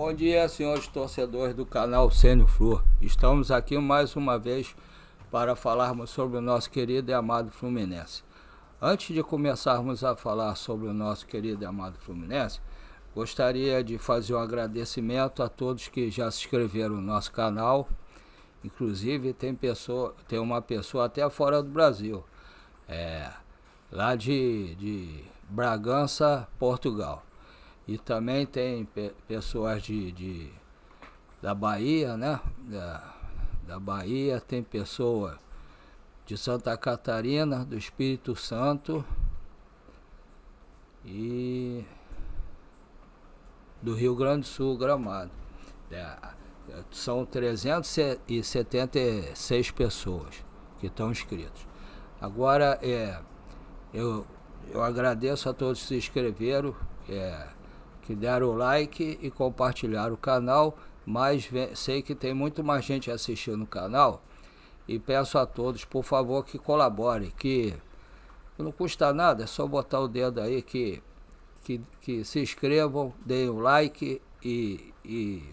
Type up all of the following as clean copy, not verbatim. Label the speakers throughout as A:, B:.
A: Bom dia, senhores torcedores do canal Sênior Flu. Estamos aqui mais uma vez para falarmos sobre o nosso querido e amado Fluminense. Antes de começarmos a falar sobre o nosso querido e amado Fluminense, gostaria de fazer um agradecimento a todos que já se inscreveram no nosso canal. Inclusive tem uma pessoa até fora do Brasil, lá de Bragança, Portugal. E também tem pessoas da Bahia, né? Da Bahia, tem pessoa de Santa Catarina, do Espírito Santo e do Rio Grande do Sul, Gramado. São 376 pessoas que estão inscritas. Agora, eu agradeço a todos que se inscreveram, que deram o like e compartilharam o canal, mas sei que tem muito mais gente assistindo o canal e peço a todos, por favor, que colaborem, que não custa nada, é só botar o dedo aí, que se inscrevam, deem o like e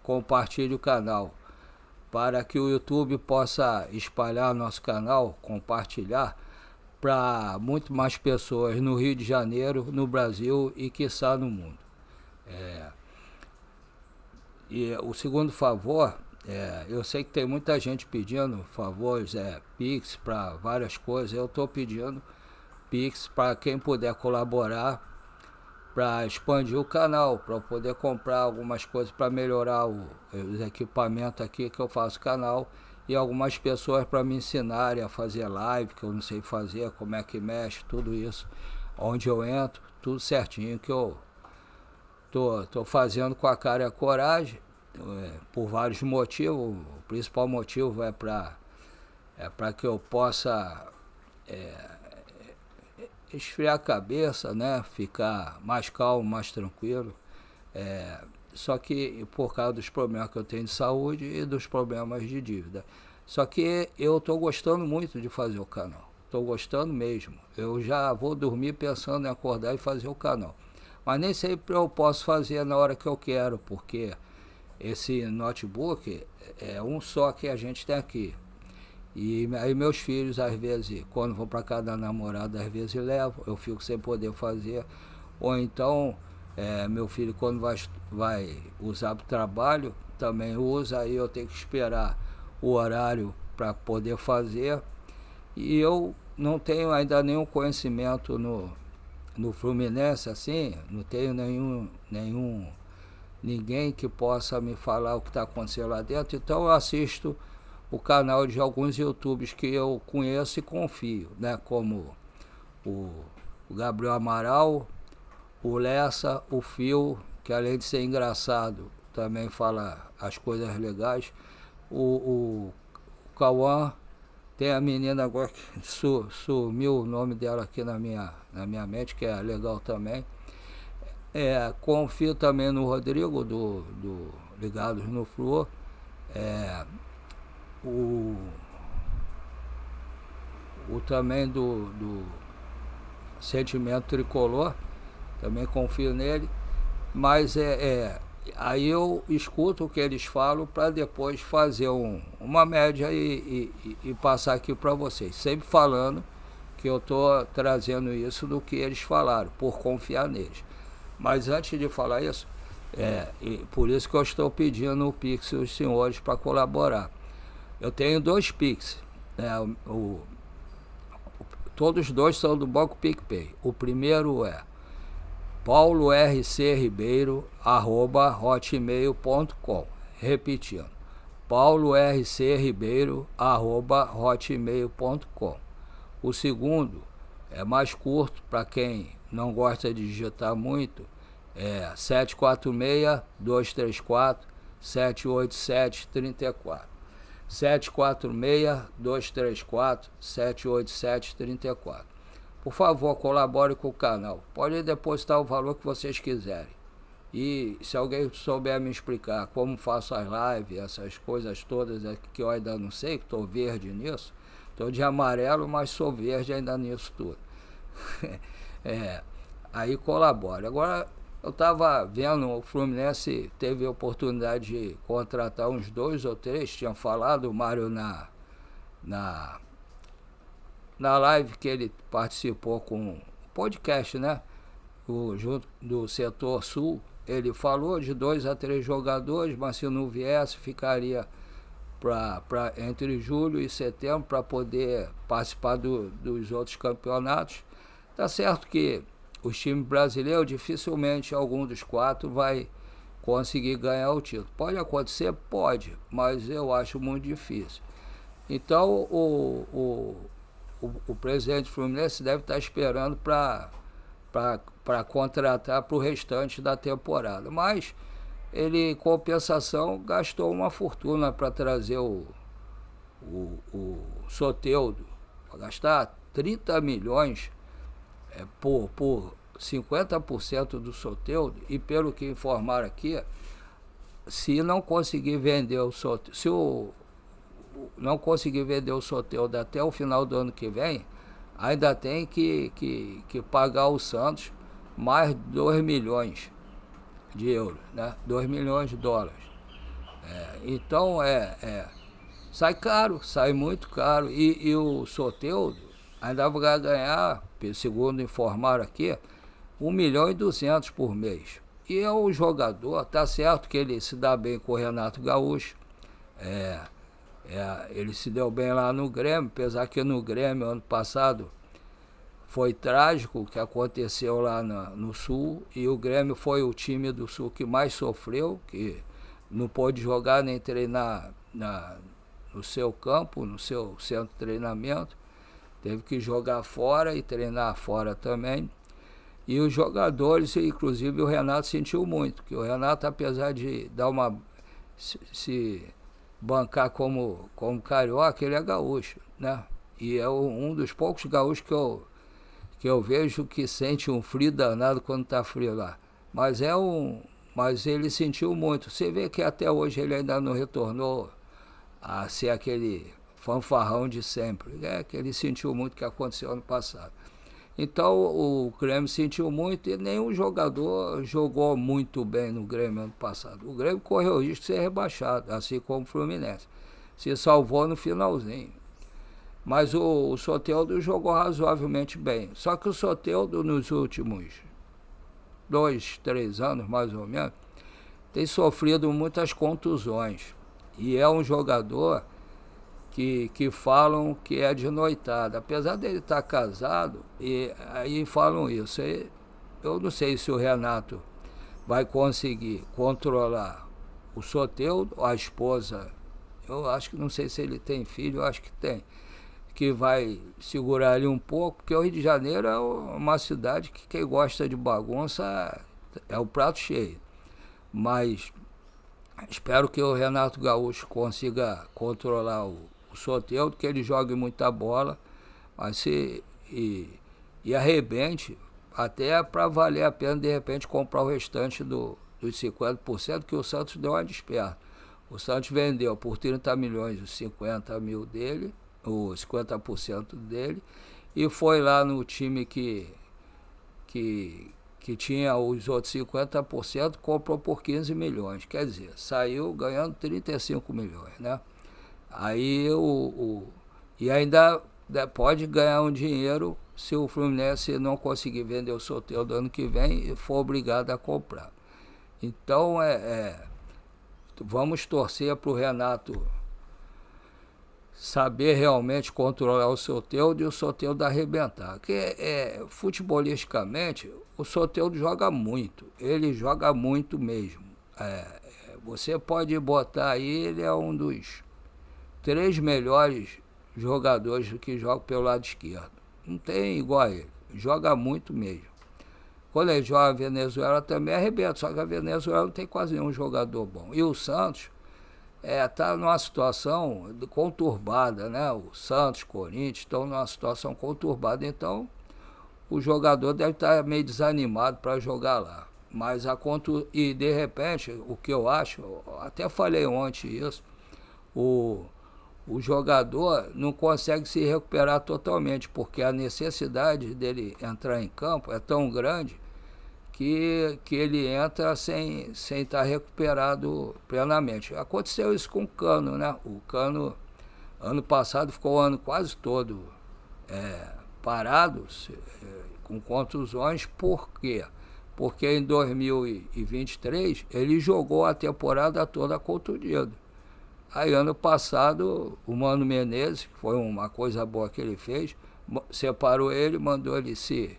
A: compartilhem o canal, para que o YouTube possa espalhar nosso canal, compartilhar para muito mais pessoas no Rio de Janeiro, no Brasil e quiçá no mundo. E o segundo favor, eu sei que tem muita gente pedindo favores, Pix para várias coisas. Eu estou pedindo Pix para quem puder colaborar para expandir o canal, para poder comprar algumas coisas para melhorar os equipamentos aqui que eu faço canal, e algumas pessoas para me ensinarem a fazer live, que eu não sei fazer, como é que mexe, tudo isso, onde eu entro, tudo certinho que eu tô fazendo com a cara e a coragem, por vários motivos. O principal motivo é para que eu possa esfriar a cabeça, né? Ficar mais calmo, mais tranquilo. Só que por causa dos problemas que eu tenho de saúde e dos problemas de dívida. Só que eu estou gostando muito de fazer o canal. Estou gostando mesmo. Eu já vou dormir pensando em acordar e fazer o canal. Mas nem sempre eu posso fazer na hora que eu quero, porque esse notebook é um só que a gente tem aqui. E aí meus filhos, às vezes, quando vão para casa da namorada, às vezes levam, eu fico sem poder fazer. Ou então, meu filho, quando vai usar para o trabalho, também usa, aí eu tenho que esperar o horário para poder fazer. E eu não tenho ainda nenhum conhecimento no Fluminense, assim, não tenho ninguém que possa me falar o que está acontecendo lá dentro, então eu assisto o canal de alguns youtubers que eu conheço e confio, né, como o Gabriel Amaral, o Lessa, o Fio, que além de ser engraçado, também fala as coisas legais, o Cauã. Tem a menina agora que sumiu o nome dela aqui na minha mente, que é legal também. Confio também no Rodrigo, do Ligados no Flu. O também do Sentimento Tricolor, também confio nele. Mas aí eu escuto o que eles falam para depois fazer uma média e passar aqui para vocês. Sempre falando que eu estou trazendo isso do que eles falaram, por confiar neles. Mas antes de falar isso, por isso que eu estou pedindo o Pix os senhores para colaborar. Eu tenho 2 Pix, todos 2 são do Banco PicPay. O primeiro é paulorcribeiro@hotmail.com. Repetindo, paulorcribeiro@hotmail.com. O segundo é mais curto, para quem não gosta de digitar muito, 746-234-787-34. 746-234-787-34. Por favor, colabore com o canal. Pode depositar o valor que vocês quiserem. E se alguém souber me explicar como faço as lives, essas coisas todas que eu ainda não sei, que estou verde nisso. Estou de amarelo, mas sou verde ainda nisso tudo. Aí colabore. Agora, Eu estava vendo, o Fluminense teve a oportunidade de contratar uns 2 ou 3, tinha falado o Mário na, na live que ele participou com o podcast, né? Junto do setor sul, ele falou de 2 a 3 jogadores, mas se não viesse, ficaria entre julho e setembro para poder participar dos outros campeonatos. Tá certo que os times brasileiros, dificilmente algum dos 4 vai conseguir ganhar o título. Pode acontecer? Pode, mas eu acho muito difícil. Então o presidente Fluminense deve estar esperando para contratar para o restante da temporada. Mas ele, em compensação, gastou uma fortuna para trazer o Soteldo, para gastar 30 milhões por 50% do Soteldo, e pelo que informaram aqui, se não conseguir vender o Soteldo, não conseguir vender o Soteldo até o final do ano que vem, ainda tem que pagar o Santos mais 2 milhões de euros, né? 2 milhões de dólares. Então sai caro, sai muito caro. E o Soteldo ainda vai ganhar, segundo informaram aqui, 1.200.000 por mês. E é um jogador, tá certo que ele se dá bem com o Renato Gaúcho, ele se deu bem lá no Grêmio, apesar que no Grêmio, ano passado, foi trágico o que aconteceu lá no Sul, e o Grêmio foi o time do Sul que mais sofreu, que não pôde jogar nem treinar no seu campo, no seu centro de treinamento, teve que jogar fora e treinar fora também. E os jogadores, inclusive o Renato, sentiu muito, que o Renato, apesar de dar se bancar como carioca, ele é gaúcho, né? E é um dos poucos gaúchos que eu vejo que sente um frio danado quando está frio lá. Mas ele sentiu muito. Você vê que até hoje ele ainda não retornou a ser aquele fanfarrão de sempre, que ele sentiu muito o que aconteceu ano passado. Então o Grêmio sentiu muito, e nenhum jogador jogou muito bem no Grêmio ano passado. O Grêmio correu o risco de ser rebaixado, assim como o Fluminense. Se salvou no finalzinho. Mas o Soteldo jogou razoavelmente bem. Só que o Soteldo, nos últimos 2, 3 anos, mais ou menos, tem sofrido muitas contusões. E é um jogador que falam que é de noitada. Apesar dele estar casado, e aí falam isso. Eu não sei se o Renato vai conseguir controlar o Soteldo, a esposa. Eu acho que não sei se ele tem filho, eu acho que tem. Que vai segurar ali um pouco, porque o Rio de Janeiro é uma cidade que quem gosta de bagunça é o prato cheio. Mas espero que o Renato Gaúcho consiga controlar o Soteldo, que ele jogue muita bola, mas e arrebente, até para valer a pena, de repente, comprar o restante dos 50%, que o Santos deu uma desperta. O Santos vendeu por 30 milhões os 50 mil dele, os 50% dele, e foi lá no time que tinha os outros 50%, comprou por 15 milhões. Quer dizer, saiu ganhando 35 milhões, né? Aí e ainda pode ganhar um dinheiro se o Fluminense não conseguir vender o Soteldo do ano que vem e for obrigado a comprar. Então vamos torcer para o Renato saber realmente controlar o Soteldo e o Soteldo arrebentar. Porque futebolisticamente o Soteldo joga muito, ele joga muito mesmo. Você pode botar aí, ele é um dos 3 melhores jogadores que jogam pelo lado esquerdo. Não tem igual a ele, joga muito mesmo. Quando ele joga a Venezuela também arrebenta, só que a Venezuela não tem quase nenhum jogador bom. E o Santos está numa situação conturbada, né? O Santos, Corinthians estão numa situação conturbada, então o jogador deve estar meio desanimado para jogar lá. Mas e de repente, o que eu acho, até falei ontem isso, o jogador não consegue se recuperar totalmente, porque a necessidade dele entrar em campo é tão grande que ele entra sem estar recuperado plenamente. Aconteceu isso com o Cano, né? O Cano, ano passado, ficou o ano quase todo parado, com contusões. Por quê? Porque em 2023 ele jogou a temporada toda contundido. Aí ano passado o Mano Menezes, que foi uma coisa boa que ele fez, separou ele, mandou ele se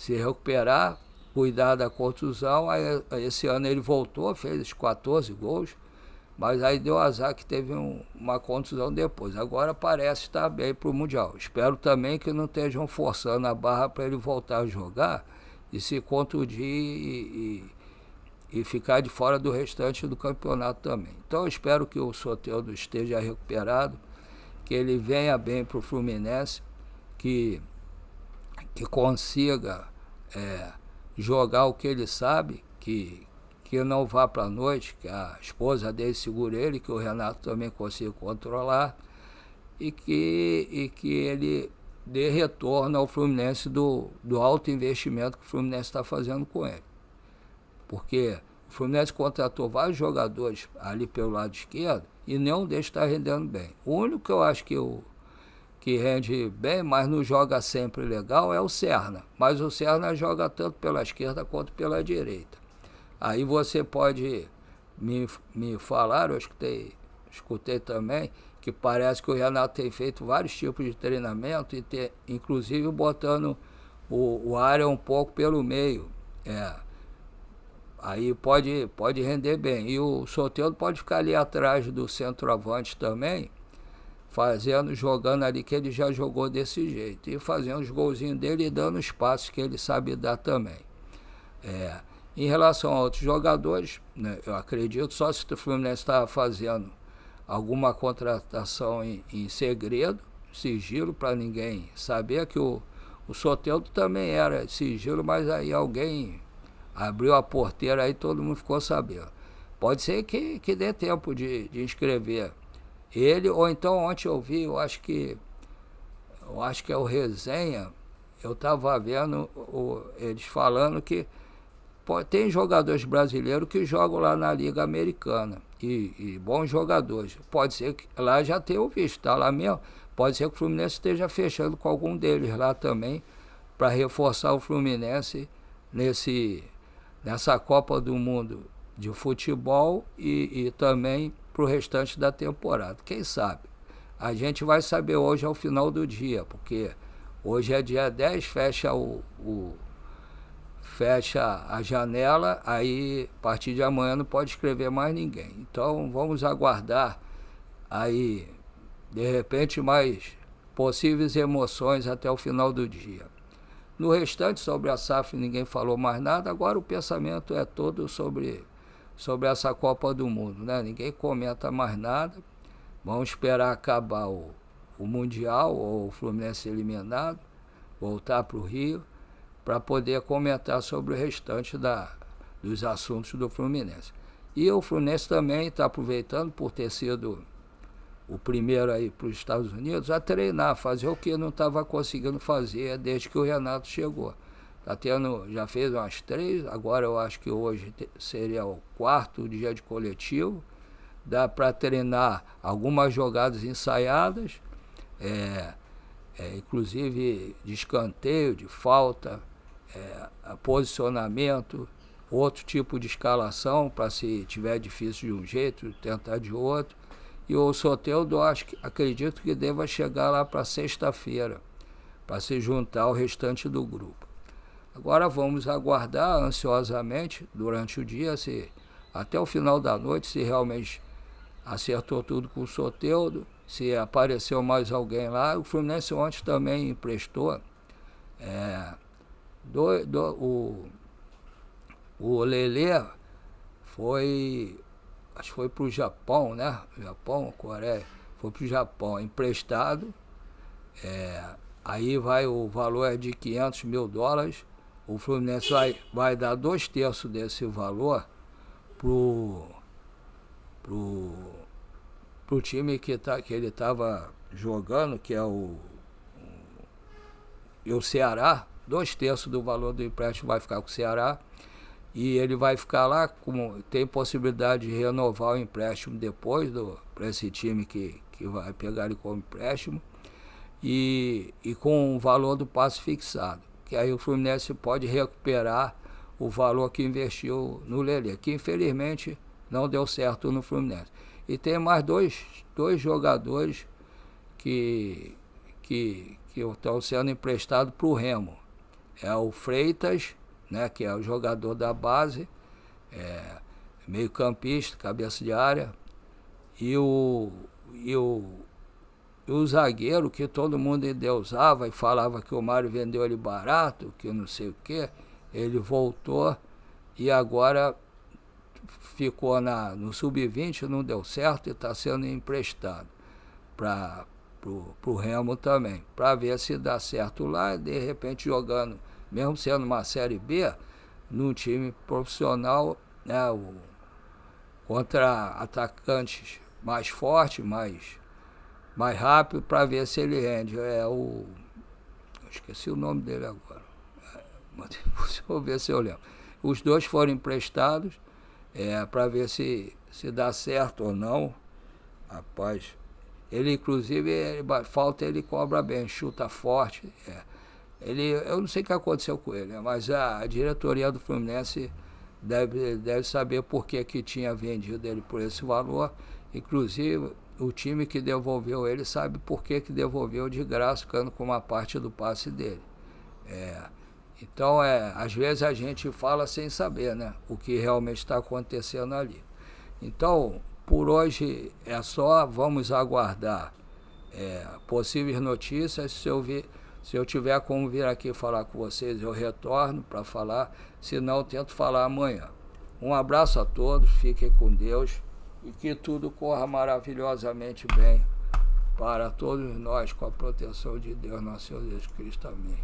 A: recuperar, cuidar da contusão. Aí esse ano ele voltou, fez 14 gols, mas aí deu azar que teve uma contusão depois. Agora parece estar bem para o Mundial. Espero também que não estejam forçando a barra para ele voltar a jogar e se contundir e ficar de fora do restante do campeonato também. Então eu espero que o Soteldo esteja recuperado, que ele venha bem para o Fluminense, que consiga jogar o que ele sabe, que não vá para a noite, que a esposa dele segure ele, que o Renato também consiga controlar, e que ele dê retorno ao Fluminense do alto investimento que o Fluminense está fazendo com ele. Porque o Fluminense contratou vários jogadores ali pelo lado esquerdo e nenhum deles está rendendo bem. O único que eu acho que rende bem, mas não joga sempre legal, é o Serna. Mas o Serna joga tanto pela esquerda quanto pela direita. Aí você pode me falar, eu escutei também, que parece que o Renato tem feito vários tipos de treinamento, e inclusive botando o área um pouco pelo meio. Aí pode render bem. E o Soteldo pode ficar ali atrás do centroavante também, jogando ali, que ele já jogou desse jeito, e fazendo os golzinhos dele e dando os passos que ele sabe dar também. Em relação a outros jogadores, né, eu acredito, só se o Fluminense está fazendo alguma contratação em segredo, sigilo, para ninguém saber, que o Soteldo também era sigilo, mas aí alguém abriu a porteira, aí todo mundo ficou sabendo. Pode ser que dê tempo de inscrever ele, ou então ontem eu vi, eu acho que é o Resenha, eu estava vendo eles falando que tem jogadores brasileiros que jogam lá na Liga Americana, e bons jogadores. Pode ser que lá já tenham visto, tá lá mesmo. Pode ser que o Fluminense esteja fechando com algum deles lá também, para reforçar o Fluminense nessa Copa do Mundo de futebol e também para o restante da temporada. Quem sabe? A gente vai saber hoje ao final do dia, porque hoje é dia 10, fecha fecha a janela, aí a partir de amanhã não pode escrever mais ninguém. Então vamos aguardar aí, de repente, mais possíveis emoções até o final do dia. No restante, sobre a SAF, ninguém falou mais nada. Agora o pensamento é todo sobre essa Copa do Mundo, né? Ninguém comenta mais nada. Vamos esperar acabar o Mundial, ou o Fluminense eliminado, voltar para o Rio, para poder comentar sobre o restante dos assuntos do Fluminense. E o Fluminense também está aproveitando, por ter sido o primeiro aí para os Estados Unidos, a treinar, fazer o que não estava conseguindo fazer desde que o Renato chegou. Já fez umas 3, agora eu acho que hoje seria o 4º dia de coletivo. Dá para treinar algumas jogadas ensaiadas, inclusive de escanteio, de falta, posicionamento, outro tipo de escalação, para se tiver difícil de um jeito, tentar de outro. E o Soteldo, acredito que deva chegar lá para sexta-feira, para se juntar ao restante do grupo. Agora vamos aguardar ansiosamente durante o dia, até o final da noite, se realmente acertou tudo com o Soteldo, se apareceu mais alguém lá. O Fluminense ontem também emprestou o Lelê, acho que foi para o Japão, né? Japão, Coreia, foi para o Japão, emprestado. Aí o valor é de $500 mil. O Fluminense vai dar 2/3 desse valor pro time que ele estava jogando, que é o Ceará, 2/3 do valor do empréstimo vai ficar com o Ceará, e ele vai ficar lá, tem possibilidade de renovar o empréstimo depois para esse time que vai pegar ele como empréstimo, e com o valor do passe fixado, que aí o Fluminense pode recuperar o valor que investiu no Lelê, que infelizmente não deu certo no Fluminense. E tem mais dois jogadores que estão sendo emprestados para o Remo. É o Freitas, né, que é o jogador da base, meio campista, cabeça de área, e o zagueiro que todo mundo endeusava e falava que o Mário vendeu ele barato, que não sei o quê, ele voltou e agora ficou no sub-20, não deu certo e está sendo emprestado para o Remo também, para ver se dá certo lá, de repente jogando, mesmo sendo uma Série B, num time profissional, né, contra atacantes mais fortes, mais rápido, para ver se ele rende. Esqueci o nome dele agora. Vou ver se eu lembro. Os dois foram emprestados para ver se dá certo ou não. Rapaz, ele inclusive, ele cobra bem, chuta forte. Eu não sei o que aconteceu com ele, mas a diretoria do Fluminense deve saber por que tinha vendido ele por esse valor. Inclusive, o time que devolveu ele sabe por que devolveu de graça, ficando com uma parte do passe dele. Então, às vezes a gente fala sem saber, né, o que realmente está acontecendo ali. Então, por hoje é só, vamos aguardar possíveis notícias. Se eu tiver como vir aqui falar com vocês, eu retorno para falar, se não, tento falar amanhã. Um abraço a todos, fiquem com Deus e que tudo corra maravilhosamente bem para todos nós, com a proteção de Deus, nosso Senhor Jesus Cristo. Amém.